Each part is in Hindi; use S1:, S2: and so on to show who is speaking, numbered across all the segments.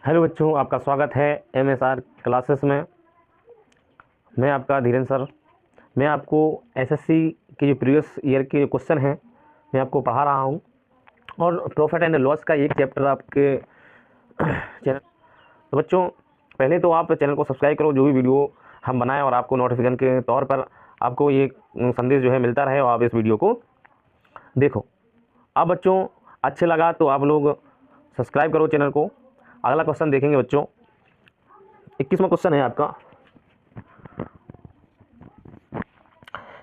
S1: हेलो बच्चों, आपका स्वागत है MSR क्लासेस में। मैं आपका धीरेन्द्र सर। मैं आपको एसएससी के जो प्रीवियस ईयर के जो क्वेश्चन हैं मैं आपको पढ़ा रहा हूं और प्रॉफिट एंड लॉस का एक चैप्टर आपके चैनल। तो बच्चों, पहले तो आप चैनल को सब्सक्राइब करो, जो भी वीडियो हम बनाएं और आपको नोटिफिकेशन के तौर पर आपको ये संदेश जो है मिलता रहे और आप इस वीडियो को देखो। अब बच्चों, अच्छे लगा तो आप लोग सब्सक्राइब करो चैनल को। अगला क्वेश्चन देखेंगे बच्चों। 21वां क्वेश्चन है आपका।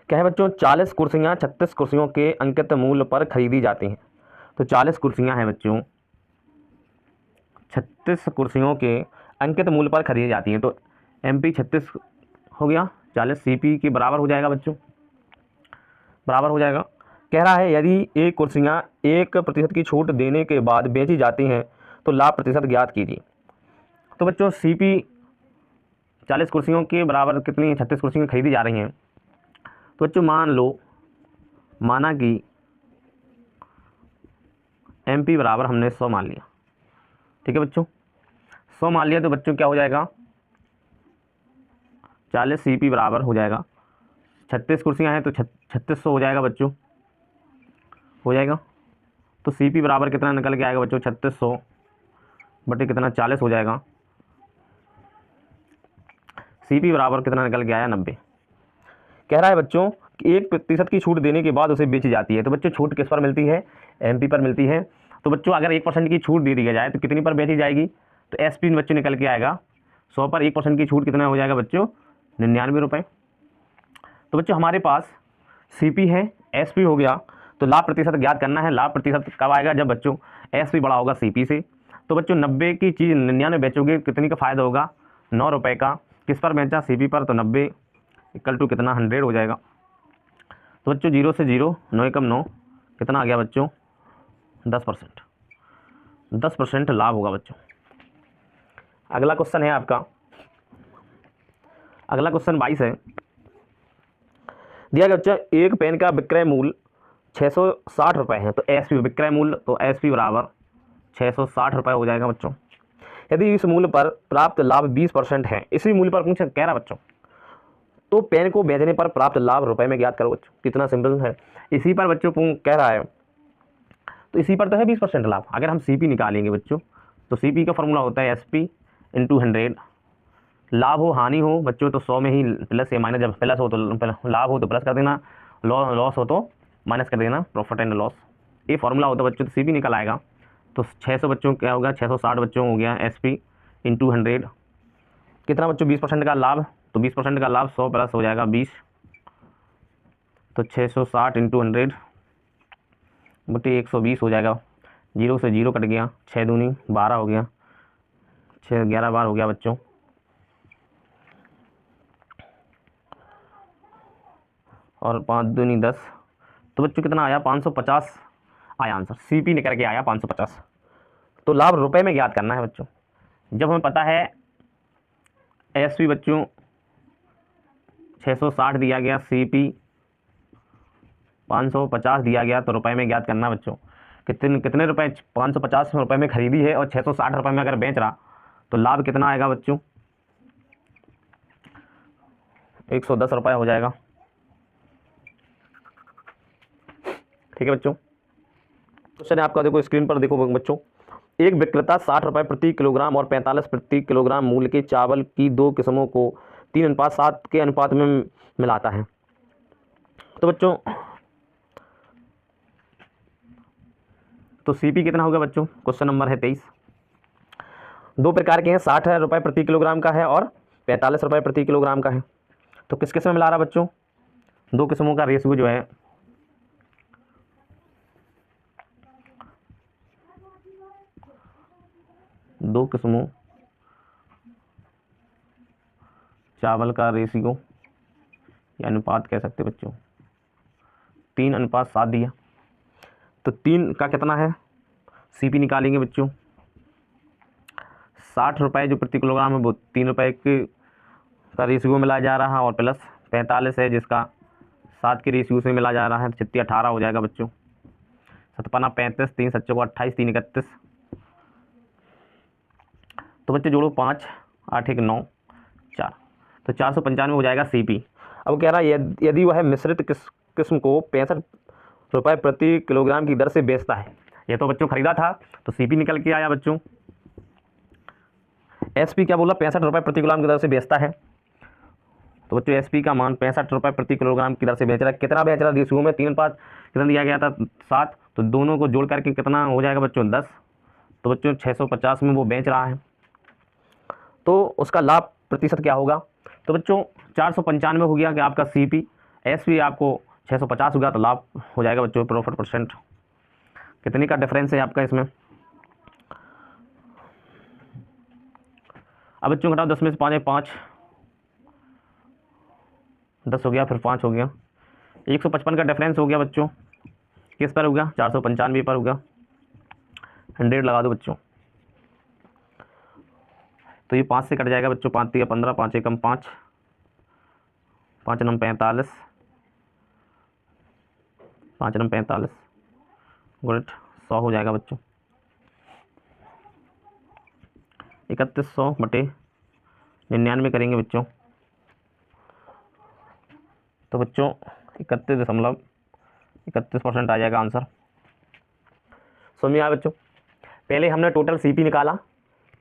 S1: क्या है बच्चों? 40 कुर्सियां 36 कुर्सियों के अंकित मूल्य पर खरीदी जाती हैं। तो 40 कुर्सियां हैं बच्चों, 36 कुर्सियों के अंकित मूल्य पर खरीदी जाती हैं। तो MP 36 हो गया, 40 CP के बराबर हो जाएगा बच्चों, बराबर हो जाएगा। कह रहा है यदि एक कुर्सियां 1% की छूट देने के बाद बेची जाती हैं तो लाभ प्रतिशत ज्ञात कीजिए। तो बच्चों CP 40 कुर्सियों के बराबर कितनी 36 कुर्सियां खरीदी जा रही हैं। तो बच्चों माना कि MP बराबर हमने 100 मान लिया। ठीक है बच्चों, 100 मान लिया। तो बच्चों क्या हो जाएगा? 40 CP बराबर हो जाएगा, 36 कुर्सियां हैं तो 3600 हो जाएगा बच्चों, हो जाएगा। तो CP बराबर कितना निकल के आएगा बच्चों? 3600 बटे कितना 40 हो जाएगा। CP बराबर कितना निकल के आया? 90। कह रहा है बच्चों कि 1% की छूट देने के बाद उसे बेची जाती है। तो बच्चों छूट किस पर मिलती है? MP पर मिलती है। तो बच्चों अगर 1% की छूट दे दी जाए तो कितनी पर बेची जाएगी? तो SP बच्चों निकल के आएगा 100 पर 1% की छूट कितना हो जाएगा बच्चों? 99 रुपये। तो बच्चों हमारे पास CP है, SP हो गया। तो लाभ प्रतिशत ज्ञात करना है। लाभ प्रतिशत कब आएगा? जब बच्चों SP बड़ा होगा CP से। तो बच्चों 90 की चीज़ 99 बेचोगे, कितनी का फ़ायदा होगा? 9 रुपये का। किस पर बेचा? CP पर। तो 90 इक्वल टू कितना? 100 हो जाएगा। तो बच्चों 0 से 0, 9 एकम 9, कितना आ गया बच्चों? 10%। 10% लाभ होगा बच्चों। अगला क्वेश्चन है आपका, अगला क्वेश्चन 22 है। दिया गया बच्चा एक पेन का विक्रय मूल्य 660 रुपये है। तो SP विक्रय मूल्य, तो SP बराबर 660 रुपये हो जाएगा बच्चों। यदि इस मूल्य पर प्राप्त लाभ 20% है, इसी मूल्य पर पूछा कह रहा बच्चों, तो पेन को बेचने पर प्राप्त लाभ रुपए में ज्ञात करो बच्चों। कितना सिंपल है। इसी पर बच्चों कह रहा है, तो इसी पर तो है 20% लाभ। अगर हम CP निकालेंगे बच्चों, तो CP का फॉर्मूला होता है SP × 100। लाभ हो हानि हो बच्चों तो 100 में ही प्लस या माइनस, जब प्लस हो तो लाभ हो तो प्लस कर देना, लॉस हो तो माइनस कर देना, प्रॉफिट एंड लॉस। ये फॉर्मूला होता है बच्चों। तो CP निकल आएगा। तो 600 बच्चों क्या होगा? 660 बच्चों हो गया SP × 100। कितना बच्चों? 20% का लाभ। तो 20% का लाभ 100 प्लस हो जाएगा 20। तो 660 × 100 बटे 120 हो जाएगा। 0 से 0 कट गया, 6 दूनी 12 हो गया, 6 11 बार हो गया बच्चों। और 5 दूनी 10। तो बच्चों कितना आया? 550 आया आंसर। CP निकल के आया 550। तो लाभ रुपए में ज्ञात करना है बच्चों। जब हमें पता है SP बच्चों 660 दिया गया, CP 550 दिया गया, तो रुपए में ज्ञात करना बच्चों। कितने कितने रुपए? 550 रुपए में खरीदी है और 660 रुपए में अगर बेच रहा, तो लाभ कितना आएगा बच्चों? 110 रुपये हो जाएगा। ठीक है बच्चों। क्वेश्चन है आपका, देखो स्क्रीन पर देखो बच्चों। एक विक्रेता 60 रुपये प्रति किलोग्राम और 45 प्रति किलोग्राम मूल्य के चावल की दो किस्मों को 3:7 के अनुपात में मिलाता है। तो बच्चों तो CP कितना होगा बच्चों? क्वेश्चन नंबर है 23। दो प्रकार के हैं, 60 रुपये प्रति किलोग्राम का है और 45 रुपये प्रति किलोग्राम का है। तो किस किस में मिला रहा बच्चों? दो किस्मों का रेशियो जो है दो किस्मों चावल का रेशियो या अनुपात कह सकते बच्चों, 3:7 दिया। तो 3 का कितना है? CP निकालेंगे बच्चों। 60 रुपये जो प्रति किलोग्राम है वो 3 रुपये के का रेशियो मिला जा रहा है, और प्लस 45 है जिसका 7 के रेशियो से मिला जा रहा है। 36 18 हो जाएगा बच्चों। 57 35, 3 7 को 28, 3 31, तो बच्चे जोड़ो 5, 8 1 9 4, तो 495 हो जाएगा CP। अब कह रहा है यदि वह मिश्रित किस्म को 65 रुपये प्रति किलोग्राम की दर से बेचता है। ये तो बच्चों खरीदा था तो CP निकल के आया बच्चों। SP क्या बोला, 65 रुपये प्रति किलोग्राम की दर से बेचता है। तो बच्चों SP का मान 65 रुपये प्रति किलोग्राम की दर से बेच रहा है। कितना बेच रहा है, शुरू में 3 5 कितना दिया गया था 7, तो दोनों को जोड़ करके कितना हो जाएगा बच्चों 10। तो बच्चों 650 में वो बेच रहा है, तो उसका लाभ प्रतिशत क्या होगा। तो बच्चों 495 हो गया कि आपका CP, SP आपको 650 होगा, तो लाभ हो जाएगा बच्चों प्रॉफिट परसेंट। कितने का डिफरेंस है आपका इसमें। अब बच्चों घटाओ 10 में से 5 है 5, 10 हो गया, फिर 5 हो गया, 155 का डिफरेंस हो गया बच्चों। किस पर होगा, 495 पर होगा। 100 लगा दो बच्चों, तो ये 5 से कट जाएगा बच्चों। 5 3 15, 5 1 5, 5 9 45, 5 9 45 गुड 100 हो जाएगा बच्चों। 3100 बटे 99 करेंगे बच्चों, तो बच्चों 31.31% आ जाएगा आंसर। समझ में आया बच्चों। पहले हमने टोटल CP निकाला,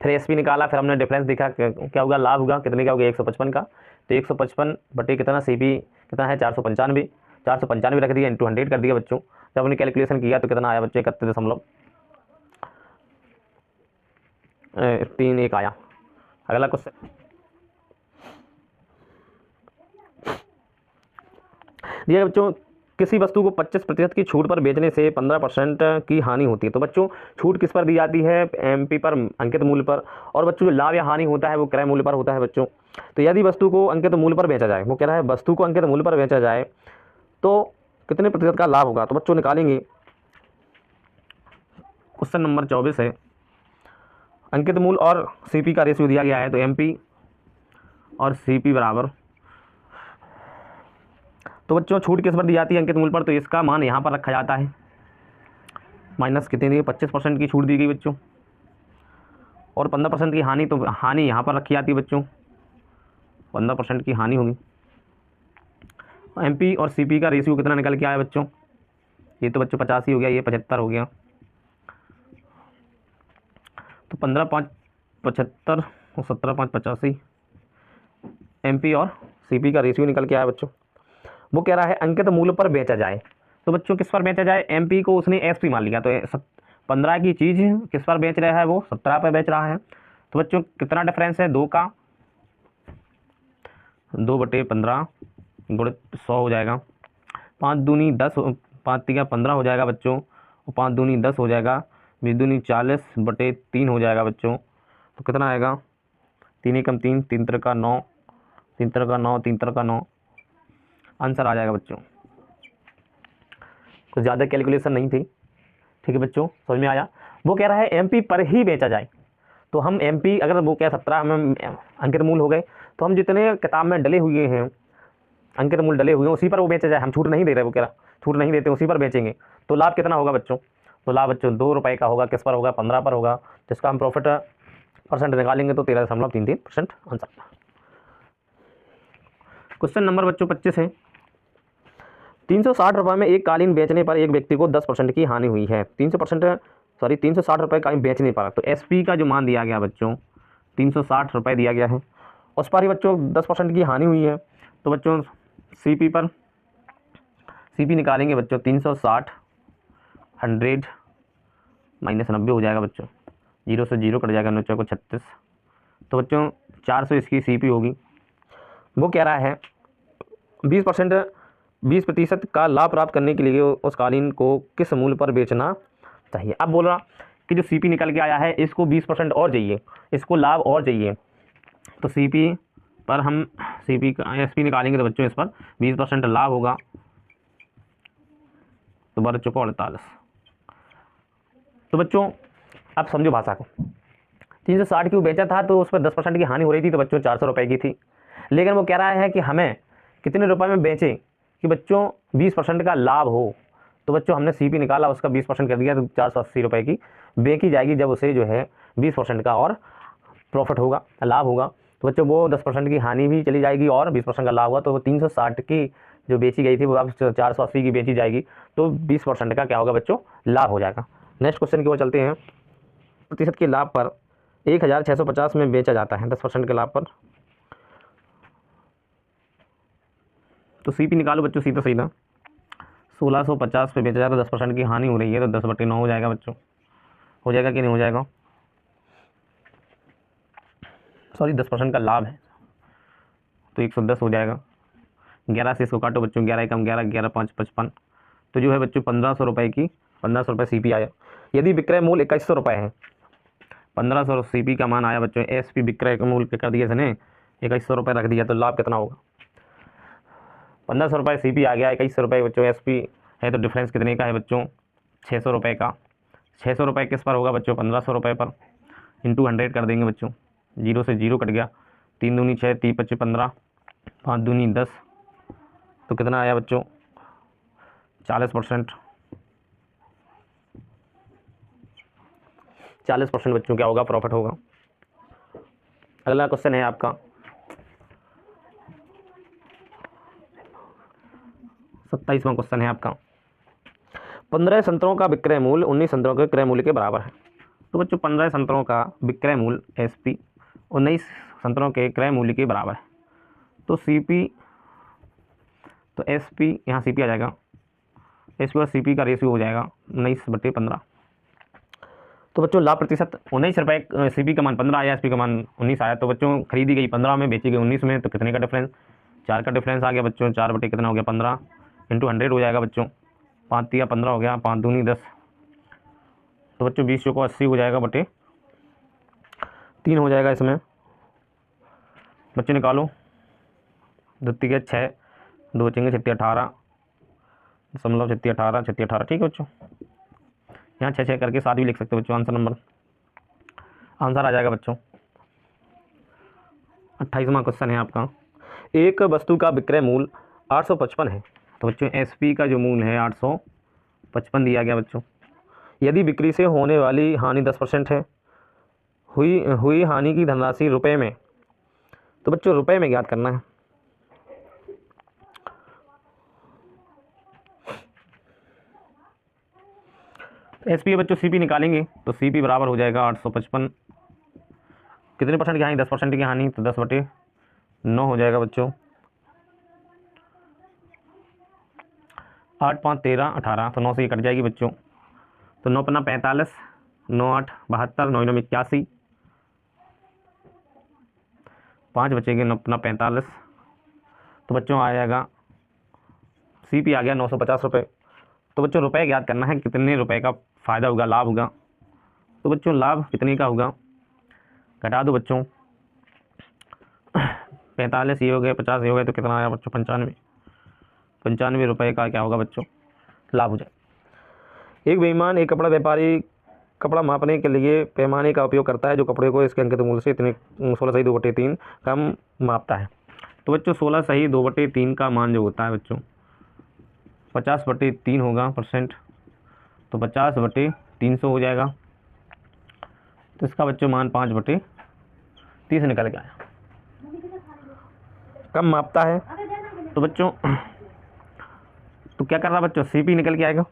S1: फिर SP निकाला, फिर हमने डिफरेंस देखा क्या होगा, लाभ होगा कितने का होगा 155 का। तो 155 बटे कितना CP कितना है 495, 495 रख दिया इंटू 100 कर दिया बच्चों। जब हमने कैलकुलेशन किया तो कितना आया बच्चों 31.31 आया। अगला क्वेश्चन दिया बच्चों, किसी वस्तु को 25% की छूट पर बेचने से 15% की हानि होती है। तो बच्चों छूट किस पर दी जाती है, MP पर, अंकित मूल्य पर। और बच्चों जो लाभ या हानि होता है वो क्रय मूल्य पर होता है बच्चों। तो यदि वस्तु को अंकित मूल्य पर बेचा जाए, वो कह रहा है वस्तु को अंकित मूल्य पर बेचा जाए तो कितने प्रतिशत का लाभ होगा। तो बच्चों निकालेंगे, क्वेश्चन नंबर 24 है। अंकित मूल्य और CP का रेशियो दिया गया है, तो MP और CP बराबर, तो बच्चों छूट किस पर दी जाती है, अंकित मूल्य पर। तो इसका मान यहाँ पर रखा जाता है, माइनस कितनी दी, 25% की छूट दी गई बच्चों। और 15% की हानि, तो हानि यहाँ पर रखी जाती है बच्चों, 15% की हानि होगी। MP और CP का रेशियो कितना निकल के आया बच्चों, ये तो बच्चों 85 हो गया, ये 75 हो गया। तो 15 5 75 और 17 5 85, MP और CP का रेशियो निकल के आया बच्चों। वो कह रहा है अंकित मूल्य पर बेचा जाए। तो बच्चों किस पर बेचा जाए, MP को उसने SP मान लिया, तो 15 की चीज़ किस पर बेच रहा है, वो 17 पर बेच रहा है। तो बच्चों कितना डिफरेंस है, 2 का, 2 बटे 15 गुणित 100 हो जाएगा। 5 दूनी 10, 5 3 15 हो जाएगा बच्चों, और 5 दूनी 10 हो जाएगा, 20 दूनी 40 बटे 3 हो जाएगा बच्चों। तो कितना आएगा, 3 एकम 3, 3 3 का 9, 3 3 का 9, 3 3 का 9, आंसर आ जाएगा बच्चों। कुछ ज़्यादा कैलकुलेशन नहीं थी, ठीक है बच्चों, समझ में आया। वो कह रहा है MP पर ही बेचा जाए, तो हम MP अगर वो क्या 17 हमें अंकित मूल्य हो गए, तो हम जितने किताब में डले हुए हैं अंकित मूल्य डले हुए हैं उसी पर वो बेचा जाए। हम छूट नहीं दे रहे, वो कह रहा छूट नहीं देते, उसी पर बेचेंगे। तो लाभ कितना होगा बच्चों, तो लाभ बच्चों 2 रुपये का होगा, किस पर होगा, 15 पर होगा। जिसका हम प्रॉफिट परसेंट निकालेंगे तो 13.33% आंसर। क्वेश्चन नंबर बच्चों 25 है। 360 रुपये में एक कालीन बेचने पर एक व्यक्ति को 10% की हानि हुई है। 360 रुपये कालीन बेचने पर, तो SP का जो मान दिया गया बच्चों 360 रुपये दिया गया है, उस पर ही बच्चों 10% की हानि हुई है। तो बच्चों CP पर CP निकालेंगे बच्चों, 360 100 माइनस 90 हो जाएगा बच्चों, 0 से 0 कट जाएगा, 9 को 36, तो बच्चों 400 इसकी CP होगी। वो कह रहा है 20% का लाभ प्राप्त करने के लिए उस कालीन को किस मूल्य पर बेचना चाहिए। अब बोल रहा कि जो CP निकल के आया है इसको 20% और चाहिए, इसको लाभ और चाहिए। तो CP पर हम CP का SP निकालेंगे, तो बच्चों इस पर 20% लाभ होगा, तो 12 चौको 48। तो बच्चों अब समझो भाषा को, 360 की बेचा था तो उस पर 10% की हानि हो रही थी, तो बच्चों 400 रुपये की थी। लेकिन वो कह रहा है कि हमें कितने रुपए में बेचें कि बच्चों 20% का लाभ हो। तो बच्चों हमने CP निकाला, उसका 20% कर दिया, तो 480 रुपये की बेची जाएगी, जब उसे जो है 20% का और प्रॉफिट होगा, लाभ होगा। तो बच्चों वो 10% की हानि भी चली जाएगी और 20% का लाभ होगा। तो वो 360 की जो बेची गई थी वो अब 480 की बेची जाएगी, तो 20% का क्या होगा बच्चों, लाभ हो जाएगा। नेक्स्ट क्वेश्चन की ओर चलते हैं। प्रतिशत के लाभ पर 1650 में बेचा जाता है 10% के लाभ पर। तो सीपी निकालो बच्चों सीधा सीधा। 1650 पे बेचा जाता है, 10% की हानि हो रही है, तो 10/9 हो जाएगा बच्चों। हो जाएगा कि नहीं हो जाएगा, सॉरी 10% का लाभ है तो 110 हो जाएगा। 11 से इसको काटो बच्चों, 11 कम 11, 11 5 55, तो जो है बच्चों 1500 रुपये की 1500 रुपये सीपी आया। यदि विक्रय मूल्य 2100 रुपये है, 1500 सीपी का मान आया बच्चों, एसपी विक्रय का मूल्य कर दिया इसने 2100 रुपये रख दिया, तो लाभ कितना होगा। 1500 रुपये सीपी आ गया, 2100 रुपये बच्चों एसपी है, तो डिफरेंस कितने का है बच्चों, 600 रुपये का। 600 रुपये किस पर होगा बच्चों, 1500 रुपये पर, इंटू 100 कर देंगे बच्चों, 0 से 0 कट गया, 3 दूनी 6, 30 25 15, 5 दूनी 10, तो कितना आया बच्चों, 40%। 40% बच्चों क्या होगा, प्रॉफिट होगा। अगला क्वेश्चन है आपका 27वां क्वेश्चन है आपका। 15 संतरों का विक्रय मूल्य 19 संतरों के क्रय मूल्य के बराबर है। तो बच्चों 15 संतरों का विक्रय मूल्य एसपी 19 संतरों के क्रय मूल्य के बराबर है। तो सीपी, तो एसपी यहाँ सीपी आ जाएगा, एसपी और सीपी का रेशियो हो जाएगा 19/15। तो बच्चों लाभ प्रतिशत 19 रुपये, सीपी का मान 15 आया, एसपी का मान 19 आया, तो बच्चों खरीदी गई 15 में, बेची गई 19 में, तो कितने का डिफरेंस, 4 का डिफरेंस आ गया बच्चों। 4 बटे कितना हो गया, 15 इंटू 100 हो जाएगा बच्चों, 5 तिया 15 हो गया, 5 दूनी 10, तो बच्चों 20 को 80 हो जाएगा बटे 3 हो जाएगा। इसमें बच्चे निकालो, 2 के 6, 2 बचेंगे 6 18, दशमलव 6 18, 6 18, ठीक है बच्चों। यहाँ 6 करके 7 भी लिख सकते हो बच्चों, आंसर नंबर आंसर आ जाएगा बच्चों। 28वां क्वेश्चन है आपका। एक वस्तु का विक्रय मूल्य 855 है, तो बच्चों एसपी का जो मूल्य है 855 दिया गया बच्चों। यदि बिक्री से होने वाली हानि 10% है, हुई हानि की धनराशि रुपए में, तो बच्चों रुपए में ज्ञात करना है। एसपी बच्चों सीपी निकालेंगे, तो सीपी बराबर हो जाएगा 855, कितने परसेंट की हानि, 10% की हानि, तो 10/9 हो जाएगा बच्चों। 8 5 13 18, तो 9 से ये कट जाएगी बच्चों, तो 9 पन्ना 45, 9 8 72, 9 9 81, 5 बचेंगे, 9 पन्ना 45, तो बच्चों आ जाएगा सीपी आ गया 950 रुपये। तो बच्चों रुपए याद करना है, कितने रुपए का फ़ायदा होगा, लाभ होगा। तो बच्चों लाभ कितने का होगा, घटा दो बच्चों, 45 ये हो गए, 50 ये हो गए, तो कितना आया बच्चों, 95 रुपये का क्या होगा बच्चों, लाभ हो जाए। एक बेईमान एक कपड़ा व्यापारी कपड़ा मापने के लिए पैमाने का उपयोग करता है, जो कपड़े को इसके अंकित मूल्य से इतने 16 सही 2/3 कम मापता है। तो बच्चों 16 सही 2/3 का मान जो होता है बच्चों 50/3 होगा परसेंट, तो 50/300 हो जाएगा। तो इसका बच्चों मान 5/30 निकल के आया, कम मापता है। तो बच्चों तो क्या कर रहा बच्चों, सीपी निकल के आएगा।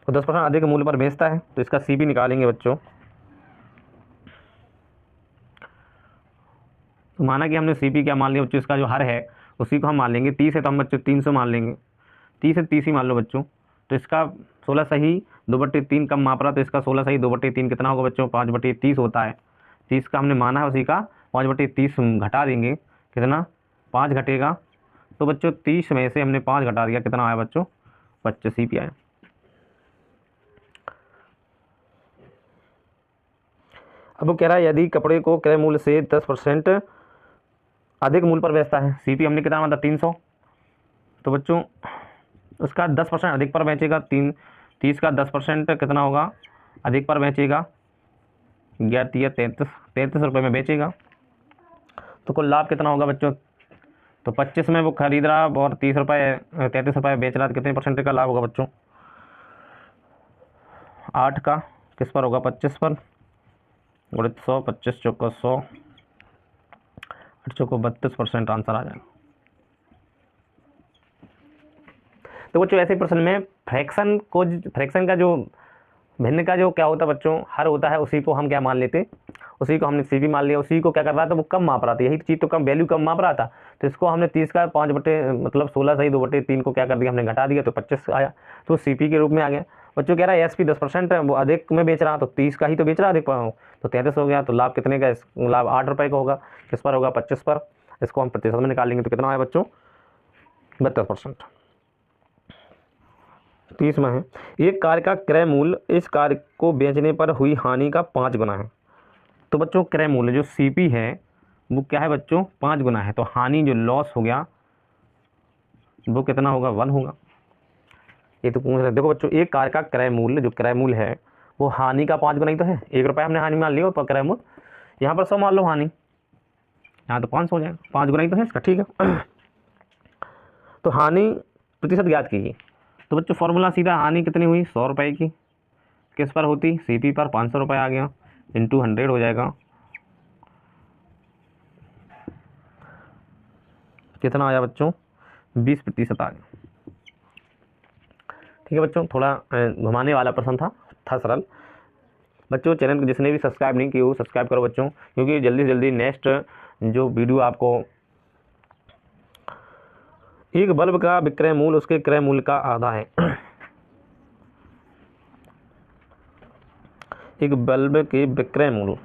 S1: तो 10% अधिक मूल्य पर बेचता है, तो इसका सीपी निकालेंगे बच्चों। तो माना कि हमने सीपी क्या मान लिया बच्चों, इसका जो हर है उसी को हम मान लेंगे। 30 है तो हम बच्चों 300 मान लेंगे, 30 है 30 ही मान लो बच्चों। तो इसका 16 सही 2/3 कम माप रहा, तो इसका 16 सही 2/3 कितना होगा बच्चों, 5/30 होता है। 30 का हमने माना है, उसी का 5/30 घटा देंगे, कितना 5 घटेगा। तो बच्चों 30 में से हमने 5 घटा दिया, कितना आया बच्चों, 25 सीपी आया। अब वो कह रहा है यदि कपड़े को क्रय मूल्य से 10% अधिक मूल्य पर बेचता है, सीपी हमने कितना माना 300, तो बच्चों उसका 10% अधिक पर बेचेगा, 30 का 10% कितना होगा, अधिक पर बेचेगा, 33 रुपये में बेचेगा। तो कुल लाभ कितना होगा बच्चों, तो 25 में वो खरीद रहा और 33 रुपये बेच रहा, तो कितने परसेंट का लाभ होगा बच्चों, 8 का किस पर होगा, 25 पर, गुणित 100, 25 चौका 100, 8 चौको 32% आंसर आ जाएगा। तो बच्चों ऐसे प्रश्न में फ्रैक्शन का जो भिन्न का जो क्या होता है बच्चों, हर होता है, उसी को हम क्या मान लेते, उसी को हमने सीपी मान लिया, उसी को क्या कर रहा था, वो कम माप रहा था, यही चीज़ तो कम वैल्यू कम माप रहा था, तो इसको हमने 30 का 5 बटे मतलब 16 सही 2/3 को क्या कर दिया, हमने घटा दिया, तो 25 आया, तो सीपी के रूप में आ गया। बच्चों कह रहा है एसपी 10% है, वो अधिक में बेच रहा, तो 30 का ही तो बेच रहा अधिक, तो 33 हो गया, तो लाभ कितने का, लाभ 8 रुपये का होगा, किस पर होगा, 25 पर, इसको हम प्रतिशत में निकालेंगे तो कितना आया बच्चों, 32%। 30 में है, एक कार का क्रय मूल्य इस कार को बेचने पर हुई हानि का 5 गुना है। तो बच्चों क्रय मूल्य जो सीपी है वो क्या है बच्चों, 5 गुना है, तो हानि जो लॉस हो गया वो कितना होगा, 1 होगा। ये तो पूछ रहे, देखो बच्चों एक कार का क्रय मूल्य, जो क्रय मूल्य है वो हानि का 5 गुना ही तो है, 1 रुपये हमने हानि मान लिया, क्रय मूल्य यहाँ पर 100 मान लो हानि, यहाँ तो 500 हो जाएगा, 5 गुना ही तो है इसका, ठीक है। तो हानि प्रतिशत ज्ञात कीजिए। तो बच्चों फॉर्मूला सीधा, हानि कितनी हुई 100 रुपये की, किस पर होती, सीपी पर, 500 रुपये आ गया, इंटू 100 हो जाएगा, कितना आया बच्चों, 20% आ गया। ठीक है बच्चों, थोड़ा घुमाने वाला प्रश्न था सरल। बच्चों चैनल को जिसने भी सब्सक्राइब नहीं किया वो सब्सक्राइब करो बच्चों, क्योंकि जल्दी से जल्दी नेक्स्ट जो वीडियो आपको, एक बल्ब का विक्रय मूल्य उसके क्रय मूल्य का आधा है। एक बल्ब के विक्रय मूल्य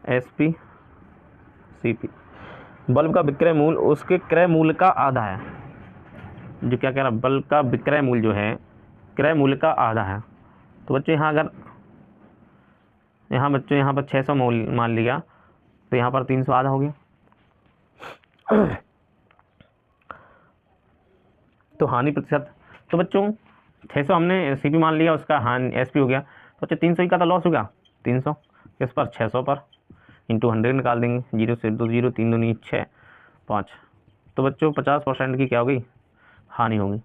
S1: एसपी सीपी, बल्ब का विक्रय मूल्य उसके क्रय मूल्य का आधा है, जो क्या कह रहा है, बल्ब का विक्रय मूल्य जो है क्रय मूल्य का आधा है। तो बच्चों यहाँ अगर बच्चों यहाँ पर 600 मान लिया, तो यहाँ पर 300 आधा हो गया। तो हानि प्रतिशत, तो बच्चों 600 हमने सीपी मान लिया, उसका हानि एसपी हो गया, तो बच्चों 300 का तो लॉस हो गया, 300 किस पर, 600 पर, इंटू 100 निकाल देंगे, 0 से 2 0, 3 दूनी 6 5, तो बच्चों 50% की क्या होगी, हानि होगी।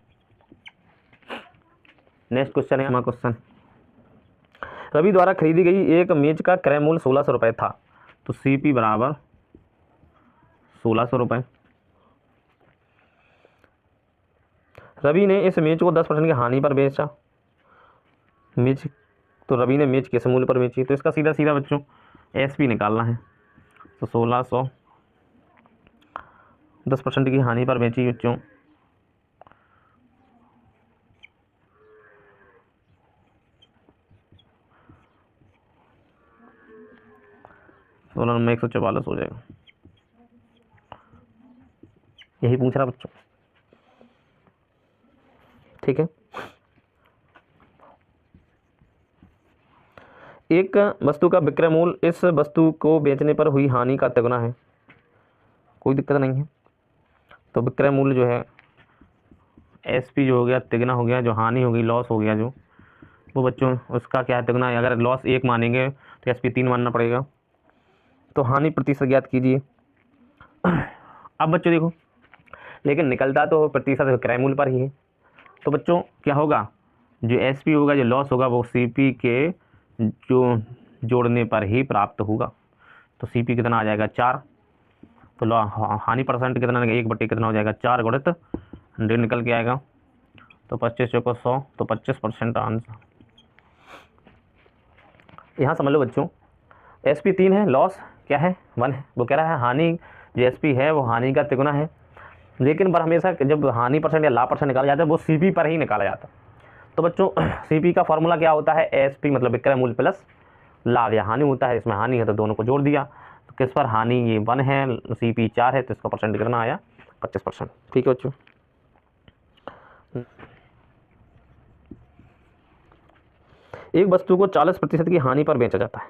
S1: नेक्स्ट क्वेश्चन है हमारा क्वेश्चन, रवि द्वारा खरीदी गई एक मेज का क्रय मूल्य 1600 रुपये था, तो सीपी बराबर 1600 रुपये। रवि ने इस मेज को 10% की हानि पर बेचा, मेज, तो रवि ने मेज किस मूल्य पर बेची, तो इसका सीधा सीधा बच्चों एसपी निकालना है, तो 1600 10% की हानि पर बेची बच्चों, सोलह में 144 हो जाएगा, यही पूछ रहा बच्चों, ठीक है। एक वस्तु का विक्रय मूल्य इस वस्तु को बेचने पर हुई हानि का तिगुना है, कोई दिक्कत नहीं है, तो विक्रय मूल्य जो है एसपी जो हो गया तिगुना हो गया, जो हानि हो गई लॉस हो गया जो, वो बच्चों उसका क्या है तिगुना है, अगर लॉस 1 मानेंगे तो एसपी 3 मानना पड़ेगा। तो हानि प्रतिशत ज्ञात कीजिए। अब बच्चों देखो, लेकिन निकलता तो प्रतिशत क्रय मूल्य पर ही है, तो बच्चों क्या होगा, जो एसपी होगा, जो लॉस होगा वो सीपी के जो जोड़ने पर ही प्राप्त होगा, तो सीपी कितना आ जाएगा 4, तो हानि परसेंट कितना, 1 बटे कितना हो जाएगा 4 गुणित 100 निकल के आएगा, तो 25 चौको 100, तो 25% आंसर। यहाँ समझ लो बच्चों एसपी 3 है, लॉस क्या है 1 है, वो कह रहा है हानि जो एसपी है वो हानि का तिगुना है, लेकिन पर हमेशा जब हानि परसेंट या लाभ परसेंट निकाला जाता है वो सीपी पर ही निकाला जाता है। तो बच्चों सीपी का फॉर्मूला क्या होता है, एसपी मतलब विक्रय मूल्य प्लस लाभ या हानि होता है, इसमें हानि है तो दोनों को जोड़ दिया, तो किस पर हानि ये 1 है, सीपी 4 है, तो इसका परसेंट कितना आया 25%। ठीक है बच्चों, एक वस्तु को 40% की हानि पर बेचा जाता है,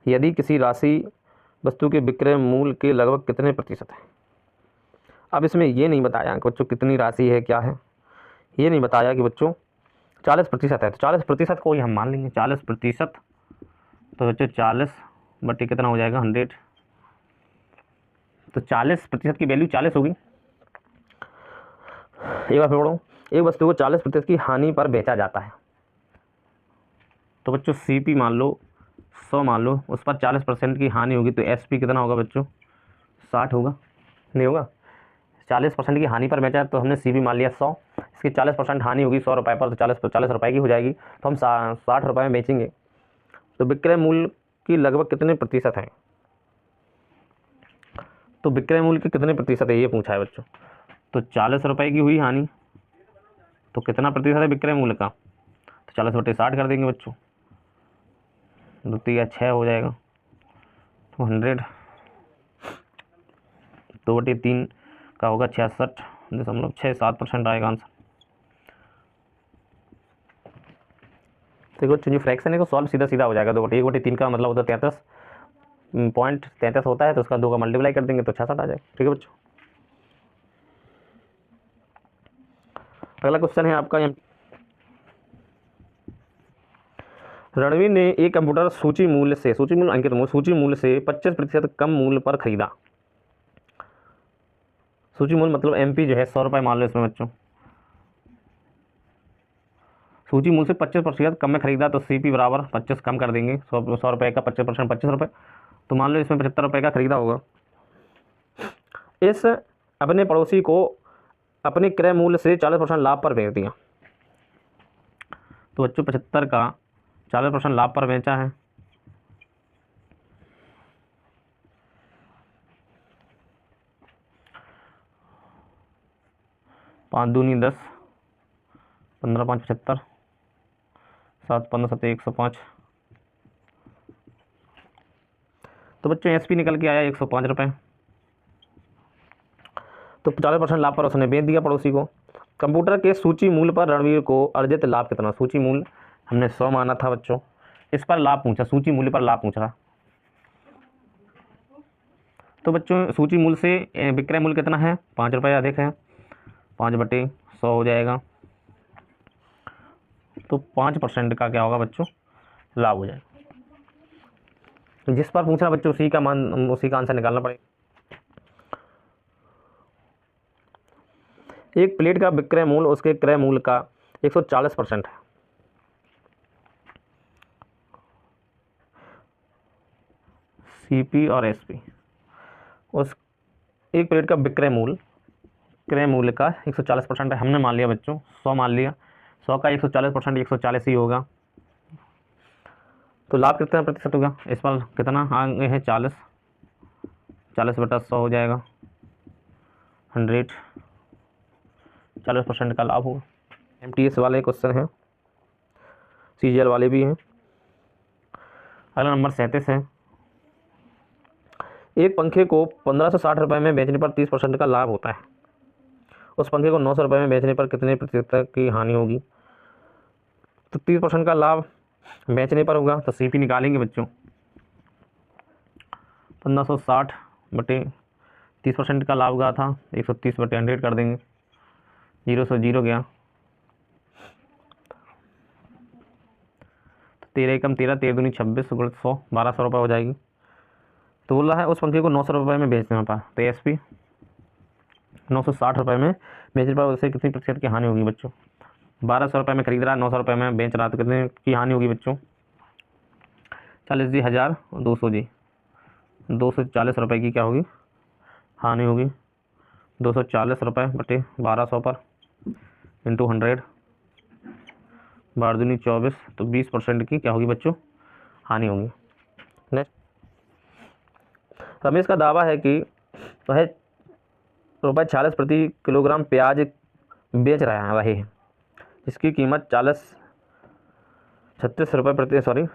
S1: यदि किसी राशि वस्तु के विक्रय मूल्य के लगभग कितने प्रतिशत है। अब इसमें ये नहीं बताया कि बच्चों कितनी राशि है, क्या है, ये नहीं बताया कि बच्चों 40% है, तो 40% को ही हम मान लेंगे 40%, तो बच्चों 40 बटे कितना हो जाएगा 100, तो 40% की वैल्यू 40 होगी। एक बार फिर पढ़ो, एक वस्तु को 40% की हानि पर बेचा जाता है, तो बच्चों सीपी मान लो 100 मान लो, उस पर 40% की हानि होगी, तो एसपी कितना होगा बच्चों? 60 होगा, नहीं होगा? 40% की हानि पर बेचा है तो हमने सीपी मान लिया 100, इसकी 40% हानि होगी 100 रुपये पर, तो 40 रुपये की हो जाएगी, तो हम 60 रुपये में बेचेंगे। तो विक्रय मूल्य की लगभग कितने प्रतिशत है? तो विक्रय मूल्य के कितने प्रतिशत है ये पूछा है बच्चों। तो 40 रुपये की हुई हानि, तो कितना प्रतिशत है विक्रय मूल्य का? तो 40/60 कर देंगे बच्चों, 2×6 हो जाएगा, तो 100, 2/3 का होगा 66.67% आएगा आंसर। देखो जो फ्रैक्शन है तो सॉल्व सीधा सीधा हो जाएगा। 2/1/3 का मतलब होता है 33.33 होता है, तो उसका 2 का मल्टीप्लाई कर देंगे तो 66 आ जाएगा। ठीक है बच्चों। अगला क्वेश्चन है आपका, रणवीर ने एक कंप्यूटर सूची मूल्य से 25% कम मूल्य पर खरीदा। सूची मूल्य मतलब एमपी जो है 100 रुपये मान लो इसमें बच्चों। सूची मूल्य से 25% कम में खरीदा, तो सीपी बराबर 25 कम कर देंगे, 100 रुपये का 25% 25 रुपये, तो मान लो इसमें 75 रुपये का खरीदा होगा। इस अपने पड़ोसी को अपने क्रय मूल्य से 40% लाभ पर बेच दिया। तो बच्चों 75 का 40% लाभ पर बेचा है, 5 दूनी 10, 15 5 75, 7 15 7 105। तो बच्चों एसपी निकल के आया 105 रुपये। तो 40% लाभ पर उसने बेच दिया पड़ोसी को। कंप्यूटर के सूची मूल्य पर रणवीर को अर्जित लाभ कितना? सूची मूल्य हमने 100 माना था बच्चों, इस पर लाभ पूछा, सूची मूल्य पर लाभ पूछ रहा। तो बच्चों सूची मूल्य से विक्रय मूल्य कितना है? 5 रुपये अधिक है, 5/100 हो जाएगा, तो 5% का क्या होगा बच्चों? लाभ हो जाएगा। जिस पर पूछ रहा बच्चों उसी का मान, उसी का आंसर निकालना पड़ेगा। एक प्लेट का विक्रय मूल्य उसके क्रय मूल्य का 140% है। सीपी और एसपी, उस एक प्लेट का विक्रय मूल्य क्रय मूल्य का 140% है, हमने मान लिया बच्चों 100 मान लिया, 100 का 140% 140 ही होगा, तो लाभ कितना प्रतिशत होगा? इस पर कितना आगे है? 40/100 हो जाएगा, 100, 40% का लाभ होगा। एमटीएस वाले क्वेश्चन हैं, सीजीएल वाले भी हैं। अगला नंबर 37 है, एक पंखे को 1560 रुपये में बेचने पर 30% का लाभ होता है, उस पंखे को 900 रुपये में बेचने पर कितने प्रतिशत की हानि होगी? तो 30% का लाभ बेचने पर होगा, तो सीपी निकालेंगे बच्चों, 1560/30% का लाभ हुआ था 130/100 कर देंगे, 0 से 0 गया, 13 एकम 13, 13 दूनी 26, 100, 1200 रुपये हो जाएगी। तो बोल रहा है उस पंखे को 900 रुपये में बेचने पर, तो एसपी 960 रुपये में बेचने पर उसे कितनी प्रतिशत की हानि होगी बच्चों? 1200 रुपये में खरीद रहा है, 900 रुपये में बेच रहा, तो कितने की हानि होगी बच्चों? 40 जी 1000, 200 जी 240 रुपये की क्या होगी? हानि होगी। 240 रुपये बटे 1200 पर इंटू 100, 12 दूनी 24, तो 20% की क्या होगी बच्चों? हानि होगी। नेक्स्ट, रमेश का दावा है कि वह ₹46 प्रति किलोग्राम प्याज बेच रहे हैं, इसकी कीमत 36 रुपये प्रति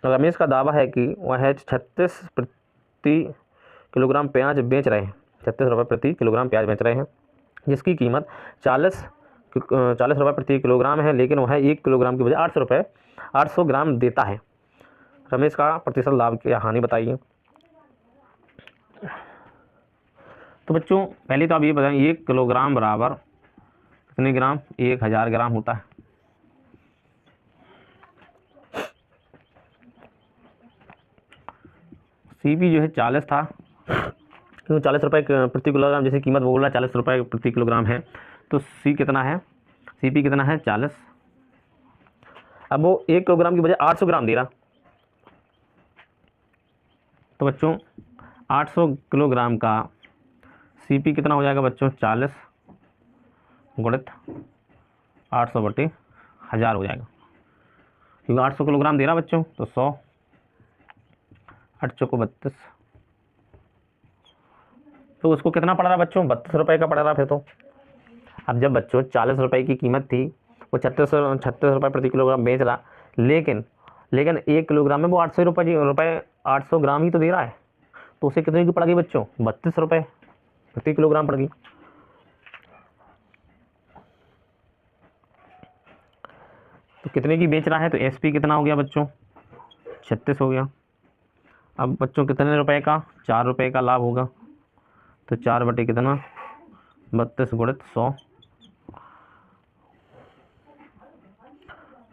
S1: रमेश का दावा है कि वह 36 प्रति किलोग्राम प्याज बेच रहे हैं, 36 रुपये प्रति किलोग्राम प्याज बेच रहे हैं, जिसकी कीमत 40 रुपये प्रति किलोग्राम है, लेकिन वह 1 किलोग्राम की बजाय 800 ग्राम देता है। रमेश का प्रतिशत लाभ या हानि बताइए। तो बच्चों पहले तो आप ये बताएं 1 किलोग्राम बराबर कितने ग्राम? 1000 ग्राम होता है। सीपी जो है 40 था, क्योंकि 40 रुपये प्रति किलोग्राम जैसे कीमत बोल रहा है 40 रुपये प्रति किलोग्राम है, तो सी कितना है? सीपी कितना है? 40। अब वो 1 किलोग्राम की बजाय 800 ग्राम दे रहा, तो बच्चों 800 किलोग्राम का CP कितना हो जाएगा बच्चों, 40 गुणित 800/1000 हो जाएगा, क्योंकि 800 किलोग्राम दे रहा बच्चों, तो 100 8 चौको 32, तो उसको कितना पड़ रहा बच्चों, 32 रुपये का पड़ रहा फिर तो। अब जब बच्चों 40 रुपये की कीमत थी, वो 36 रुपये प्रति किलोग्राम बेच रहा, लेकिन 1 किलोग्राम में वो 800 ग्राम ही तो दे रहा है, तो उसे कितने की पड़ गई बच्चों, 32 रुपये प्रति किलोग्राम पड़ गई। तो कितने की बेच रहा है, तो SP कितना हो गया बच्चों, 36 हो गया। अब बच्चों कितने रुपए का, 4 रुपये का लाभ होगा, तो 4 बटे कितना, 32 गुणित 100,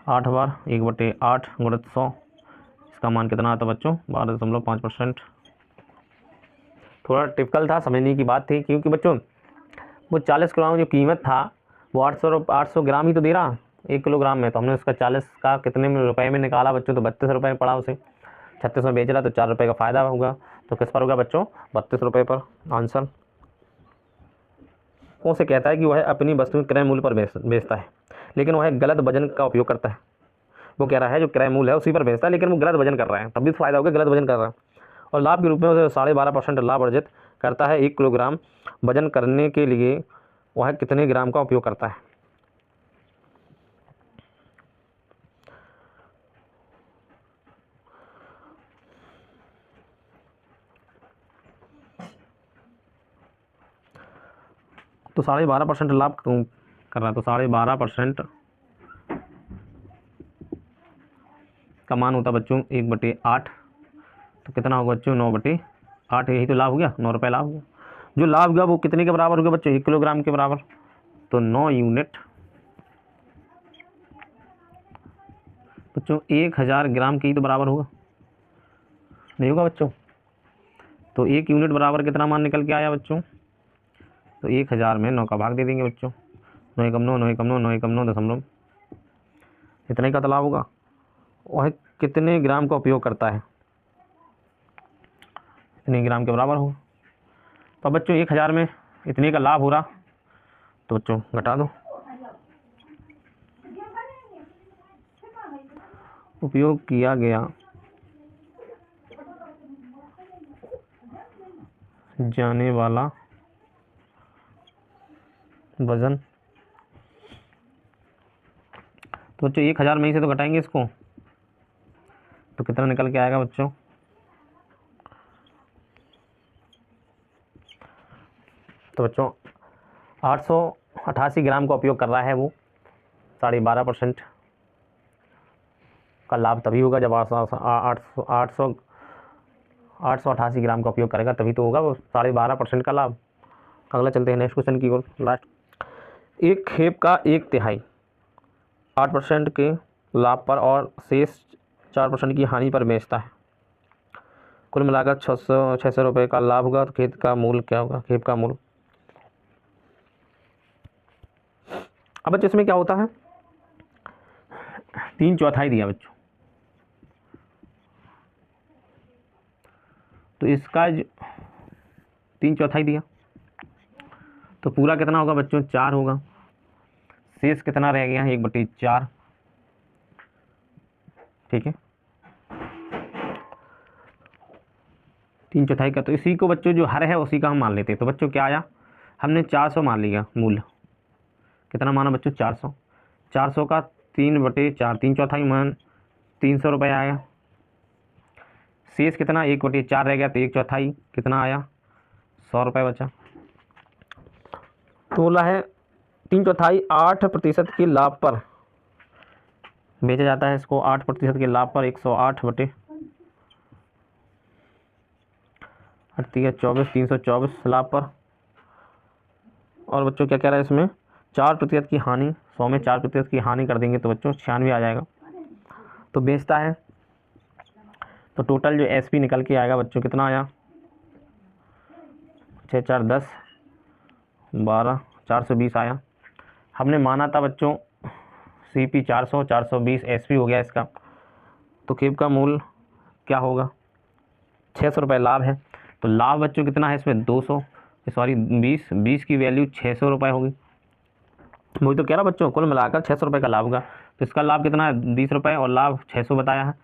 S1: 8 बार 1/8 गुणित 100, इसका मान कितना आता बच्चों, 12.5%। थोड़ा टिपिकल था, समझने की बात थी, क्योंकि बच्चों वो 40 किलोग्राम जो कीमत था, वो 800 ग्राम ही तो दे रहा 1 किलोग्राम में, तो हमने उसका 40 का कितने में रुपए में निकाला बच्चों, तो 32 रुपये पड़ा उसे, 36 में बेच रहा, तो 4 रुपये का फ़ायदा होगा। तो किस पर होगा बच्चों, 32 रुपये पर आंसर। कौन से कहता है कि वह अपनी वस्तु क्रय मूल्य पर बेचता है, लेकिन वह गलत वजन का उपयोग करता है। वो कह रहा है जो क्रय मूल्य है उसी पर बेचता है, लेकिन वो गलत वजन कर रहा है, तब भी फ़ायदा होगा, गलत वजन कर रहा है। और लाभ के रूप में उसे 12.5% लाभ अर्जित करता है। 1 किलोग्राम वजन करने के लिए वह कितने ग्राम का उपयोग करता है। तो 12.5% लाभ कर रहा है, तो 12.5% का मान होता बच्चों 1/8, तो कितना होगा बच्चों, 9/8, यही तो लाभ हो गया, 9 रुपये लाभ हो गया। जो लाभ हुआ वो कितने के बराबर हो गया बच्चों, 1 किलोग्राम के बराबर, तो 9 यूनिट बच्चों 1000 ग्राम के ही तो बराबर होगा, नहीं होगा बच्चों। तो 1 यूनिट बराबर कितना मान निकल के आया बच्चों, तो 1000 में 9 का भाग दे देंगे बच्चों, 9 एकम 9, 9 एकम 9, 9 एकम 9 दशमलव, इतना ही का तालाब होगा। वह कितने ग्राम का उपयोग करता है, इतने ग्राम के बराबर होगा। तो बच्चों 1000 में इतने का लाभ हो रहा, तो बच्चों घटा दो। उपयोग किया गया जाने वाला वजन, तो बच्चों 1000 में ही से तो घटाएंगे इसको, तो कितना निकल के आएगा बच्चों, तो बच्चों 888 ग्राम का उपयोग कर रहा है वो, 12.5% का लाभ तभी होगा जब 888 ग्राम का उपयोग करेगा, तभी तो होगा वो 12.5% का लाभ। अगला चलते हैं नेक्स्ट क्वेश्चन की ओर। लास्ट, एक खेप का 1/3 8% के लाभ पर और शेष 4% की हानि पर बेचता है, कुल मिलाकर 600 रुपये का लाभ होगा। तो खेत का मूल्य क्या होगा, खेप का मूल्य। अब बच्चों इसमें क्या होता है, 3/4 दिया बच्चों, तो इसका 3/4 दिया, तो पूरा कितना होगा बच्चों, 4 होगा, शेष कितना रह गया, 1/4, ठीक है, 3/4 का। तो इसी को बच्चों जो हर है उसी का हम मान लेते हैं। तो बच्चों क्या आया, हमने 400 मान लिया मूल्य, कितना माना बच्चों, 400, 400 का 3/4, 3/4 मान 300 रुपये आया। शेष कितना, 1/4 रह गया, तो 1/4 कितना आया, 100 रुपये बचा। तो बोला है 3/4 8% के लाभ पर बेचा जाता है, इसको 8% के लाभ पर 108/24 324 लाभ पर। और बच्चों क्या कह रहा है इसमें, 4% की हानि, 100 में 4% की हानि कर देंगे तो बच्चों 96 आ जाएगा। तो बेचता है, तो टोटल जो SP निकल के आएगा बच्चों कितना आया, 6 4 10 12 420 आया। हमने माना था बच्चों CP 400, 420 SP हो गया इसका। तो खेप का मूल्य क्या होगा, 600 रुपये लाभ है। तो लाभ बच्चों कितना है इसमें 200, सॉरी 20 की वैल्यू 600 रुपये होगी। वही तो कह रहा बच्चों, कुल मिलाकर 600 रुपये का लाभ होगा। तो इसका लाभ कितना है 20 रुपये और लाभ 600 बताया है।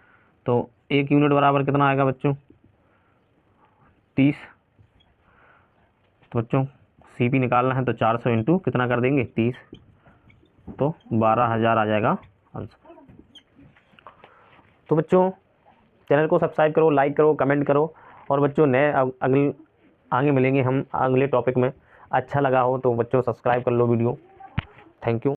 S1: तो 1 यूनिट बराबर कितना आएगा बच्चों 30। तो बच्चों CP निकालना है तो 400 इंटू कितना कर देंगे 30, तो 12,000 आ जाएगा आंसर। तो बच्चों चैनल को सब्सक्राइब करो, लाइक करो, कमेंट करो। और बच्चों नए अगले आगे मिलेंगे हम अगले टॉपिक में। अच्छा लगा हो तो बच्चों सब्सक्राइब कर लो वीडियो। Thank you.